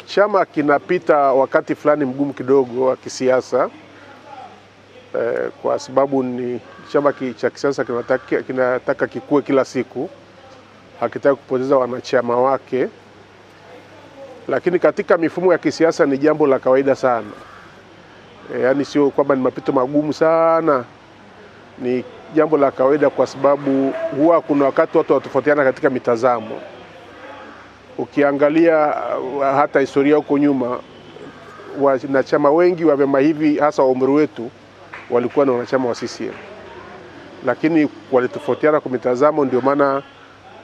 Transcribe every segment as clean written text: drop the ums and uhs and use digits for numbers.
Chama kinapita wakati fulani mgumu kidogo wa kisiasa, kwa sababu ni chama cha kisiasa kinataka kikue kila siku, hakitaki kupoteza wanachama wake. Lakini katika mifumo ya kisiasa ni jambo la kawaida sana. Yaani sio kwamba ni mapito magumu sana, ni jambo la kawaida kwa sababu huwa kuna wakati watu watofautiana katika mitazamo. Ukiangalia hata historia huko nyuma, wanachama wengi wa vyama hivi hasa wa umri wetu walikuwa na wanachama wa CCM. Lakini walitofautiana kwa mitazamo, ndio maana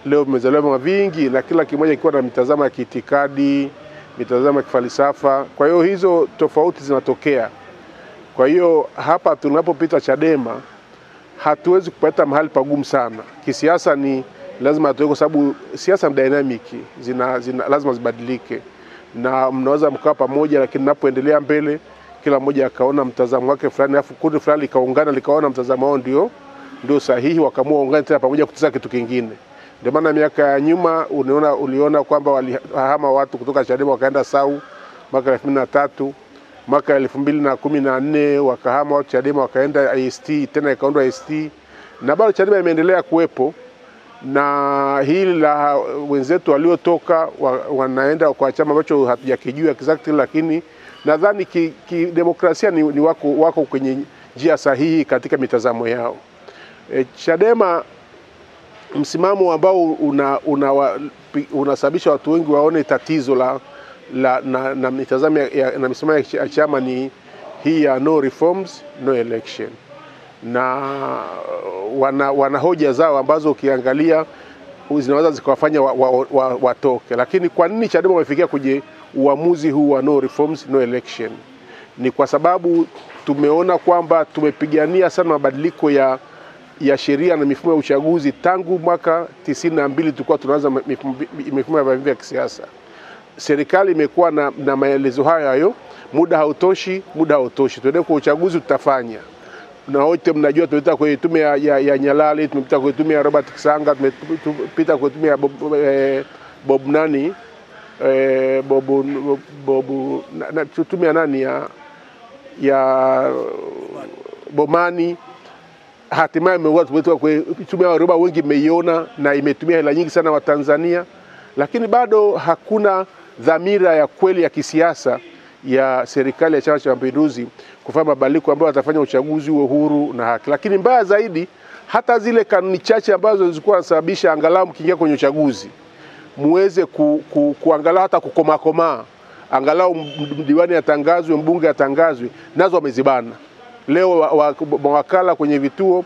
leo vimezaliwa vyama vingi na kila kimoja kikiwa na mitazamo ya kiitikadi, mitazamo ya kifalsafa. Kwa hiyo hizo tofauti zinatokea. Kwa hiyo hapa tunapopita Chadema hatuwezi kupata mahali pagumu sana. Kisiasa ni lazima atoe kwa sababu siasa ni dynamic, lazima zibadilike. Na mnaweza mkaa pamoja, lakini napoendelea mbele kila mmoja akaona mtazamo wake fulani, afu kundi fulani likaungana likaona mtazamo wao ndio sahihi, wakaamua waungane tena pamoja kutesa kitu kingine. Ndio maana miaka ya nyuma uliona kwamba walihama watu kutoka Chadema wakaenda SAU mwaka 2003, mwaka 2014 wakahama watu Chadema wakaenda IST, tena ikaundwa IST, na bado Chadema imeendelea kuwepo. Na hili la wenzetu waliotoka wanaenda kwa chama ambacho hatujakijua exactly, lakini nadhani kidemokrasia ni wako kwenye njia sahihi katika mitazamo yao. Chadema msimamo ambao unasababisha watu wengi waone tatizo na mitazamo na msimamo ya chama ni hii ya no reforms no election. Na wana hoja zao ambazo ukiangalia zinaweza zikawafanya watoke. Lakini kwa nini Chadema wamefikia kwenye uamuzi huu wa no reforms no election? Ni kwa sababu tumeona kwamba tumepigania sana mabadiliko ya sheria na mifumo ya uchaguzi tangu mwaka 92 tulikuwa tunaanza mifumo ya vyama vya kisiasa. Serikali imekuwa na maelezo hayo, muda hautoshi. Tuende kwa uchaguzi tutafanya. Na wote mnajua tumepita kwenye tume ya Nyalali, tumepita kwenye tume ya Robert Kisanga, tumepita kwenye tume ya tume ya nani ya Bomani. Hatimaye tumetoka kwenye tume ya Roba, wengi mmeiona na imetumia hela nyingi sana wa Tanzania. Lakini bado hakuna dhamira ya kweli ya kisiasa ya serikali ya Chama cha Mapinduzi kufanya mabadiliko ambayo atafanya uchaguzi uwe huru na haki. Lakini mbaya zaidi, hata zile kanuni chache ambazo zilikuwa zinasababisha angalau mkiingia kwenye uchaguzi muweze kuangalau hata kukoma, angalau diwani atangazwe, mbunge atangazwe, nazo wamezibana. Leo mawakala kwenye vituo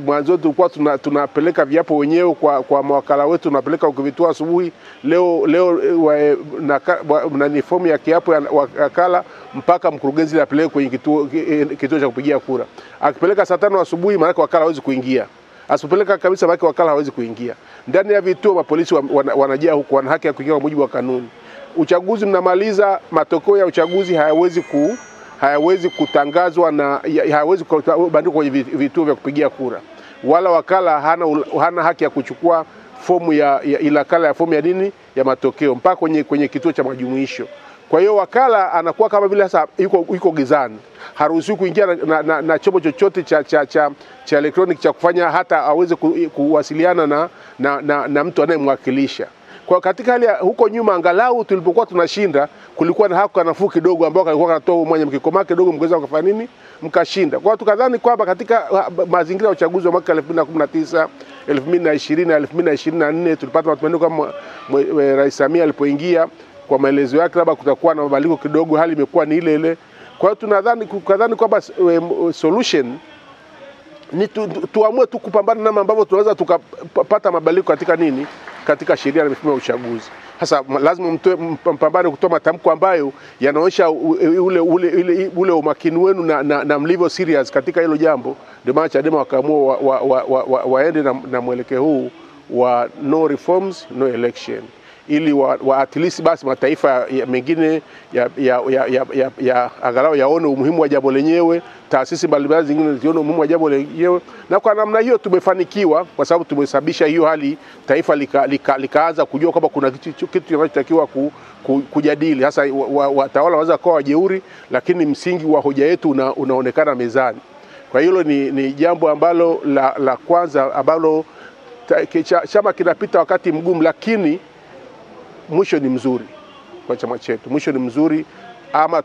mwanzo tulikuwa tunapeleka viapo wenyewe kwa mawakala wetu, tunapeleka ukivitoa asubuhi. Leo na ni fomu ya kiapo ya wakala mpaka mkurugenzi apeleke kwenye kituo cha kupigia kura. Akipeleka saa 5 asubuhi maana wakala hawezi kuingia. Asipeleka kabisa maana wakala hawezi kuingia. Ndani ya vituo mapolisi wanajia huko, wana haki ya kuingia kwa mujibu wa kanuni. Uchaguzi mnamaliza, matokeo ya uchaguzi hayawezi kutangazwa na hayawezi kubandikwa kwenye vituo vya kupigia kura. Wala wakala hana haki ya kuchukua fomu ilakala ya fomu ya nini ya matokeo mpaka kwenye kituo cha majumuisho. Kwa hiyo wakala anakuwa kama vile sasa yuko gizani. Haruhusiwi kuingia na chombo chochote cha electronic cha kufanya hata aweze kuwasiliana na mtu anayemwakilisha. Kwa katika hali huko nyuma angalau tulipokuwa tunashinda kulikuwa na haki nafuu kidogo ambao alikuwa anatoa mmoja mkikoma kidogo mngeweza kufanya nini mkashinda. Kwa tukadhani kwamba katika mazingira ya uchaguzi wa mwaka 2019, 2020 na 2024 tulipata matumaini kama Rais Samia alipoingia kwa maelezo yake labda kutakuwa na mabadiliko kidogo, hali imekuwa ni ile ile. Kwa hiyo tukadhani kwamba solution ni tuamue tu kupambana na mambo tunaweza tukapata mabadiliko katika nini katika sheria na mifumo ya uchaguzi. Sasa lazima mpambane kutoa matamko ambayo yanaonyesha ule umakini wenu na mlivyo serious katika hilo jambo. Ndio maana Chadema wakaamua waende na mwelekeo huu wa no reforms no election. ili wa at least basi mataifa mengine ya angalau yaone umuhimu wa jambo lenyewe, taasisi mbalimbali zingine zione umuhimu wa jambo lenyewe. Na kwa namna hiyo tumefanikiwa, kwa sababu tumesababisha hiyo hali taifa likaanza kujua kwamba kuna kitu kinachotakiwa kujadili. Hasa watawala wanaweza kuwa wajeuri, lakini msingi wa hoja yetu unaonekana mezani. Kwa hilo ni jambo ambalo la kwanza ambalo chama kinapita wakati mgumu, lakini mwisho ni mzuri kwa chama chetu. Mwisho ni mzuri, ama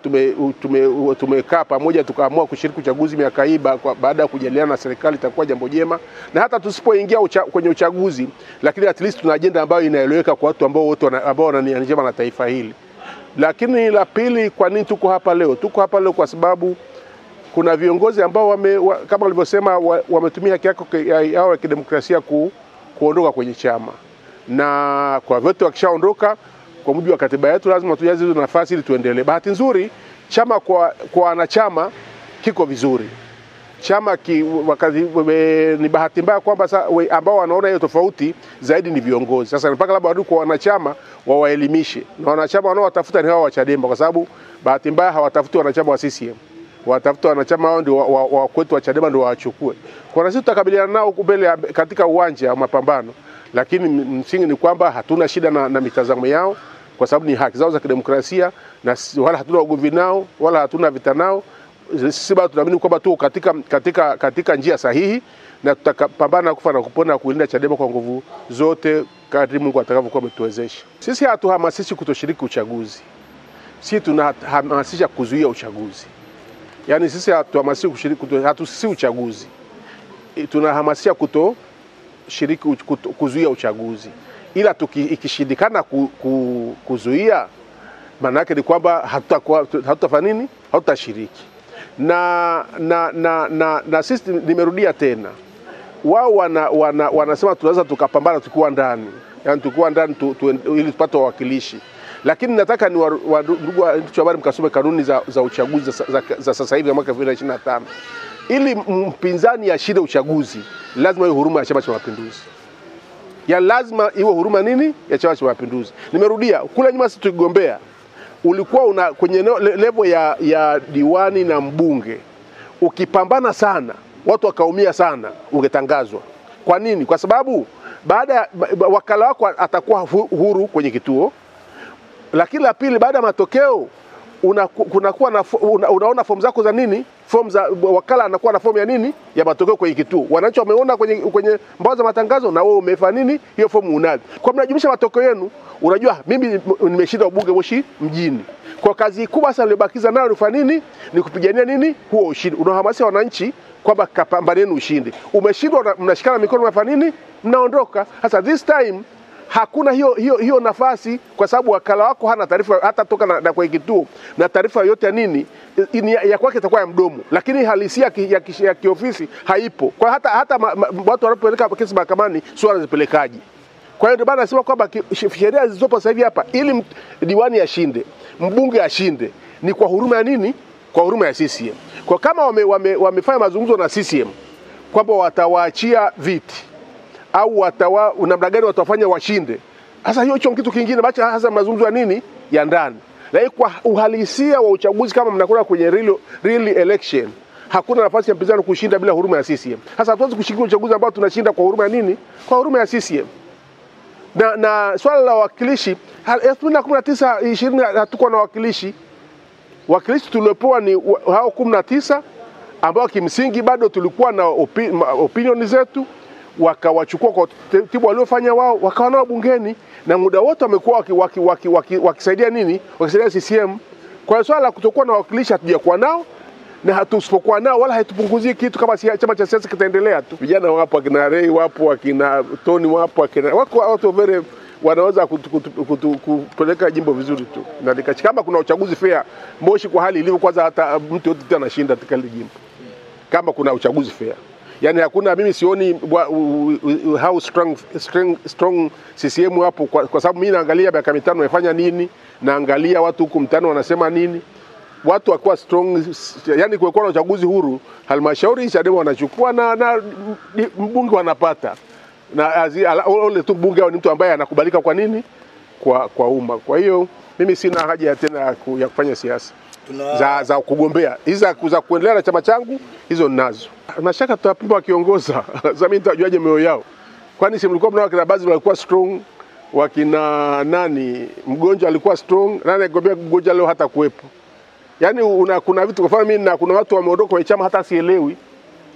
tumekaa pamoja tukaamua kushiriki uchaguzi miaka hii baada ya kujadiliana na serikali, itakuwa jambo jema. Na hata tusipoingia kwenye uchaguzi, lakini at least tuna agenda ambayo inaeleweka kwa watu ambao wote ambao wana nia njema na taifa hili. Lakini la pili, kwa nini tuko hapa leo? Tuko hapa leo kwa sababu kuna viongozi ambao kama walivyosema wametumia haki yao ya kidemokrasia kuondoka kwenye chama. Na kwa vyote wakishaondoka, kwa mujibu wa katiba yetu lazima tujaze hizo nafasi ili tuendelee. Bahati nzuri chama kwa wanachama kiko vizuri. Chama ni bahati mbaya kwamba ambao wanaona hiyo tofauti zaidi ni viongozi. Sasa mpaka labda wadu kwa wanachama wawaelimishe. Na wanachama wanaowatafuta ni hao wa Chadema, kwa sababu bahati mbaya hawatafuti wanachama wa CCM. Watafuta wanachama wao ndio wa kwetu wa Chadema ndio waachukue. Kwa nasi tutakabiliana nao mbele katika uwanja wa mapambano. Lakini msingi ni kwamba hatuna shida na mitazamo yao, kwa sababu ni haki zao za kidemokrasia, na wala hatuna ugomvi nao wala hatuna vita nao. Sisi bado tunaamini kwamba tu katika njia sahihi, na tutapambana kufa na kupona kulinda Chadema kwa nguvu zote kadri Mungu atakavyokuwa ametuwezesha. Sisi hatuhamasishi kutoshiriki uchaguzi. Sisi tunahamasisha kuzuia uchaguzi. Yaani sisi hatuhamasishi kushiriki uchaguzi. Tunahamasisha kuzuia uchaguzi. Ila ikishindikana kuzuia, maana yake ni kwamba hatutafanya nini? Hatutashiriki. Na sisi nimerudia tena, wao wanasema tunaweza tukapambana tukiwa ndani, yani tukiwa ndani ili tupate wawakilishi. Lakini nataka ni ndugu waandishi wa habari mkasome kanuni za uchaguzi za sasa hivi ya mwaka 2025. Ili mpinzani ashinde uchaguzi, lazima iwe huruma ya Chama cha Mapinduzi. Ya lazima iwe huruma nini? Ya Chama cha Mapinduzi. Nimerudia, kule nyuma sisi tukigombea, ulikuwa kwenye level ya diwani na mbunge, ukipambana sana, watu wakaumia sana, ungetangazwa. Kwa nini? Kwa sababu baada wakala wako atakuwa huru kwenye kituo. Lakini la pili, baada ya matokeo unaona fomu zako za nini? Fomu za wakala anakuwa na fomu ya nini? Ya matokeo kwenye kituo. Wananchi wameona kwenye mbao za matangazo, na wewe umefanya nini? Hiyo fomu unayo. Kwa mnajumlisha matokeo yenu, unajua mimi nimeshinda ubunge Moshi mjini. Kwa kazi kubwa sana iliyobakiza nayo ni nini? Ni kupigania nini? Huo ushindi. Unahamasisha wananchi kwamba kapambaneni ushindi. Umeshindwa, mnashikana mikono, mnafanya nini? Mnaondoka. Sasa this time hakuna hiyo nafasi, kwa sababu wakala wako hana taarifa hata toka na kwa kituo, na taarifa yote ya nini ya kwake itakuwa ya mdomo, lakini halisia ya kiofisi haipo. Kwa hata watu wanapeleka kesi mahakamani sio wanazipelekaji. Kwa hiyo ndio bana nasema kwamba sheria zilizopo sasa hivi hapa, ili diwani ashinde, mbunge ashinde, ni kwa huruma ya nini? Kwa huruma ya CCM. Kwa kama wamefanya mazungumzo na CCM kwamba watawaachia viti au namna gani watafanya washinde, sasa hiyo kitu kingine, bacha hasa mazungumzo ya nini? Ya ndani. Lakini kwa uhalisia wa uchaguzi, kama mnakwenda kwenye real election, hakuna nafasi ya mpinzani kushinda bila huruma ya CCM. Sasa hatuwezi kushiriki uchaguzi ambao tunashinda kwa huruma ya nini? Kwa huruma ya CCM. Na swala la wakilishi, 2019 20 hatuko na wakilishi. Wakilishi tuliopewa ni hao 19 ambao kimsingi bado tulikuwa na opinion zetu, wakawachukua kwa taratibu waliofanya wao, wakawa nao bungeni, na muda wote wamekuwa wakisaidia nini? Wakisaidia CCM. Kwa swala la kutokuwa na wakilishi hatujakuwa nao, na hatusipokuwa nao wala haitupunguzii kitu kama chama cha siasa kitaendelea tu. Vijana wapo, akina Ray wapo, akina Tony wapo, watu very wanaweza kupeleka jimbo vizuri tu. Na kama kuna uchaguzi fair Moshi kwa hali ilivyo, kwanza hata mtu yote anashinda katika ile jimbo. Kama kuna uchaguzi fair. Yani hakuna, mimi sioni how strong CCM hapo, kwa sababu mimi naangalia miaka 5 wamefanya nini, naangalia watu huko mtano wanasema nini. Watu wakuwa strong, yani kulikuwa na uchaguzi huru, halmashauri Chadema wanachukua na mbunge wanapata. Na ole tu bunge ni mtu ambaye anakubalika kwa nini? kwa umma. Kwa hiyo mimi sina haja tena ya kufanya siasa za kugombea. Hizi za kuendelea na chama changu hizo ninazo. Mashaka tutapimba wakiongoza. Sasa mimi nitajuaje mioyo yao? Kwani si mlikuwa mnao kina baadhi walikuwa strong, wakina nani mgonjwa alikuwa strong, nani agombea mgonjwa leo hata kuwepo. Yaani kuna vitu kwa mfano mimi na kuna watu wameondoka kwa chama hata sielewi.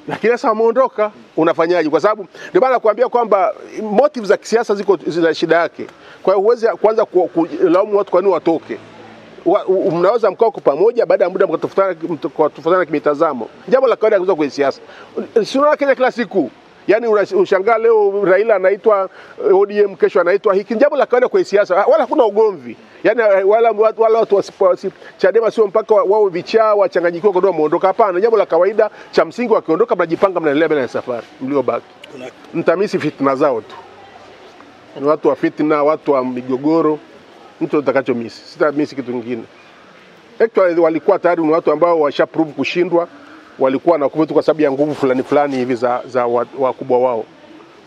Lakini sasa wameondoka, unafanyaje? Kwa sababu ndio maana nakwambia kwamba motives za kisiasa zina shida yake. Kwa hiyo huwezi kwanza kulaumu watu kwa nini watoke. Mnaweza mkao kwa pamoja, baada ya muda mkatofutana kimitazamo. Jambo la kawaida kuzo kwa siasa. Sio Kenya kila siku. Yaani unashangaa leo Raila anaitwa ODM, kesho anaitwa hiki. Jambo la kawaida kwa siasa, wala hakuna ugomvi. Yaani wala watu Chadema sio mpaka wao vichaa wachanganyikiwa kwa ndio muondoka. Hapana, jambo la kawaida. Cha msingi wakiondoka mnajipanga, mnaendelea mbele ya safari mliobaki. Mtamisi fitna zao tu. Ni watu wa fitna, watu wa migogoro, mtu atakacho misi. Sitamisi kitu kingine. Actually walikuwa tayari ni watu ambao washa prove kushindwa, walikuwa na kuvutu kwa sababu ya nguvu fulani hivi za wakubwa wao.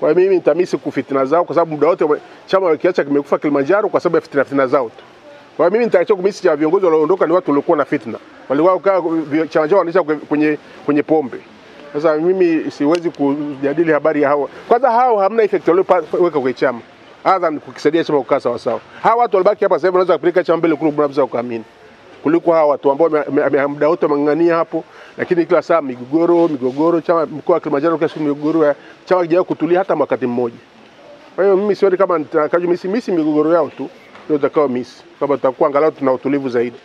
Kwa hiyo mimi nitamisi kufitina zao kwa sababu muda wote chama wakiacha kimekufa Kilimanjaro kwa sababu ya fitina zao tu. Kwa hiyo mimi nitaacha kumisi cha viongozi walioondoka ni watu waliokuwa na fitna. Walikuwa chama chao wanaisha kwenye pombe. Sasa mimi siwezi kujadili habari ya hao. Kwanza hao hamna effect walioweka kwa chama. Adhan kukisaidia chama kukaa sawa sawa. Hawa watu walibaki hapa sasa hivi wanaweza kupeleka chama mbele kuliko mnaweza kuamini. Kuliko hawa watu ambao muda wote wameng'ang'ania hapo, lakini kila saa migogoro, chama mkoa wa Kilimanjaro kesho migogoro ya chama kijao kutulia hata wakati mmoja. Kwa hiyo mimi sioni kama nitakaje misi migogoro yao tu, ndio utakao misi. Kama tutakuwa angalau tuna utulivu zaidi.